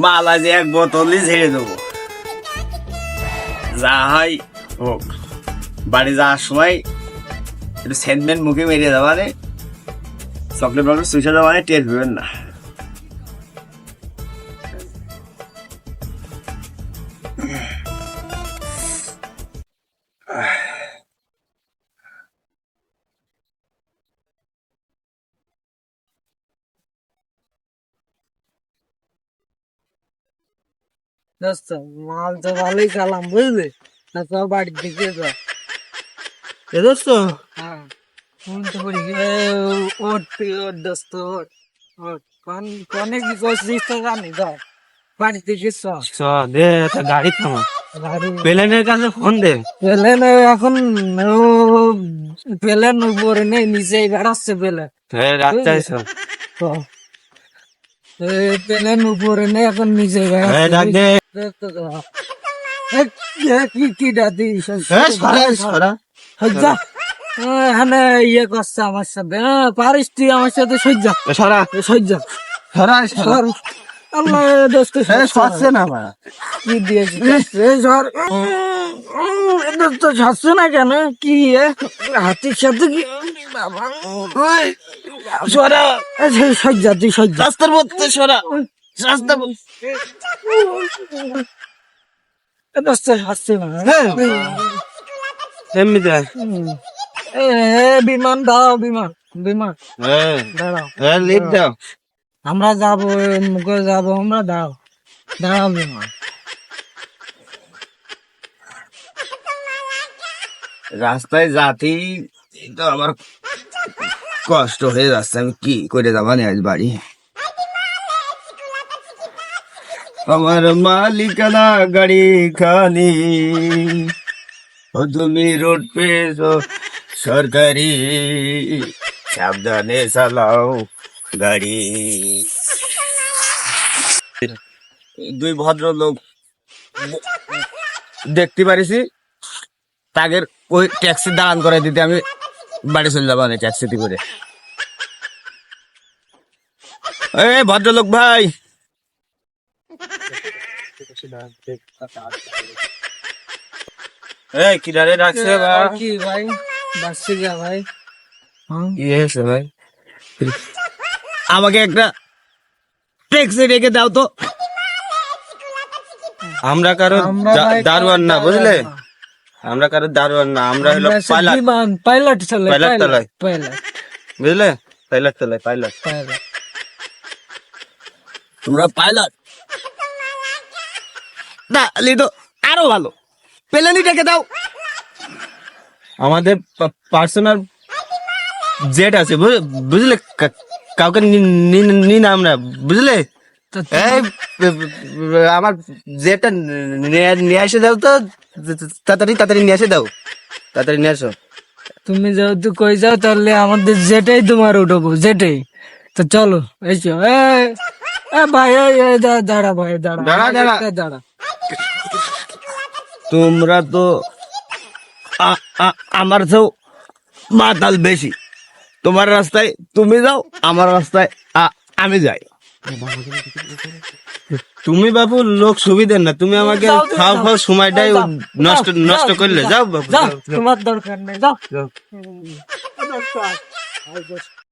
মালা যে এক বোতলই ঝেড়ে দেবো, যা হয় হোক। বাড়ি যাওয়ার সময় একটু সেন্টমেন্ট মুখে মেরিয়ে দেওয়া রে, চকলেট বকলেট সুইচে দেওয়া টের পেবেন না। দোস্ত মাল তো ভালোই খালাম বুঝলি, সব বাড়ির দিকে যা। এ দোস্ত হ্যাঁ ফোন তো করি ওট ওট দোস্ত ওট ওট কনে কি করছিস তো জানি যাও বাড়ির দিকে চ দে একটা গাড়ি থামা, গাড়ি প্লেনের কাছে ফোন দে। প্লেন এখন প্লেন উপরে নেই, নিচেই বেড়াচ্ছে প্লেন। হ্যাঁ রাত্রে আইসো। প্লেন উপরে নেই, এখন নিচে হ্যাঁ ডাক দে। কি কি ডাকি সরা হ্যাঁ ইয়ে করছে আমার সাথে, পারিস তুই আমার সাথে সজ্জা সরা সজ্জা সরা সর আল্লাহ দোস্ত সরছে না মা। কি দিয়েছি সর দোস্ত সরছে না কেন? কি হাতির সাথে কি বাবা সরা সজ্জা তুই সজ্জা রাস্তার মধ্যে সরা, রাস্তার দোস্ত সরছে না। এমনি দেয়। বিমান দাও, বিমান বিমান হ্যাঁ দাঁড়াও, হ্যাঁ লিখ দাও। আমরা যাবো মুখে যাবো আমরা, দাও দাঁড়াও বিমান। রাস্তায় যাতেই তো আমার কষ্ট হয়ে যাচ্ছে, আমি কি করে যাবা আজ বাড়ি। আমার মালিকানা গাড়ি খানি, ও তুমি রোড পেয়েছো সরকারি, সাবধানে চালাও গাড়ি। দুই ভদ্রলোক দেখতে পারিছি, তাদের ওই ট্যাক্সি দাঁড়ান করে দিতে আমি বাড়ি চলে যাবো না ট্যাক্সিতে করে। এই ভদ্রলোক ভাই, এই কিনারে রাখছে ভাই, কি ভাই বাসছি গা ভাই? কি হয়েছে ভাই? আমাকে একটা ট্যাক্সি রেখে দাও তো। আমরা কারো দারোয়ান না বুঝলে, আমরা কারো দারোয়ান না, আমরা হলো পাইলট। বিমান পাইলট চলে, পাইলট চালায়। পাইলট বুঝলে, পাইলট চালায়, পাইলট। পাইলট তোমরা পাইলট না তো আরো ভালো, প্লেনই রেখে দাও। আমাদের পার্সোনাল জেট আছে বুঝলে, কাউকে নি না আমরা বুঝলে। তো এই আমার জেটটা নিয়ে এসে দাও তো, তাড়াতাড়ি তাড়াতাড়ি নিয়ে এসে দাও, তাড়াতাড়ি নিয়ে আসো। তুমি যেহেতু কই যাও তাহলে আমাদের যেটাই তোমার উঠবো, যেটাই। তো চলো এসো। ভাই দাঁড়া ভাই দাঁড়া দাঁড়া, দাঁড়া। দাঁড়া। তোমরা তো আমার চেয়েও মাতাল বেশি। তোমার রাস্তায় তুমি যাও, আমার রাস্তায় আমি যাই। তুমি বাবু লোক সুবিধের না, তুমি আমাকে যাও, তুমি খাও যাও। খাও সময়টাই যাও, নষ্ট যাও, নষ্ট যাও, করলে। যাও বাবু যাও, যাও। তোমার দরকার নেই, যাও। যাও।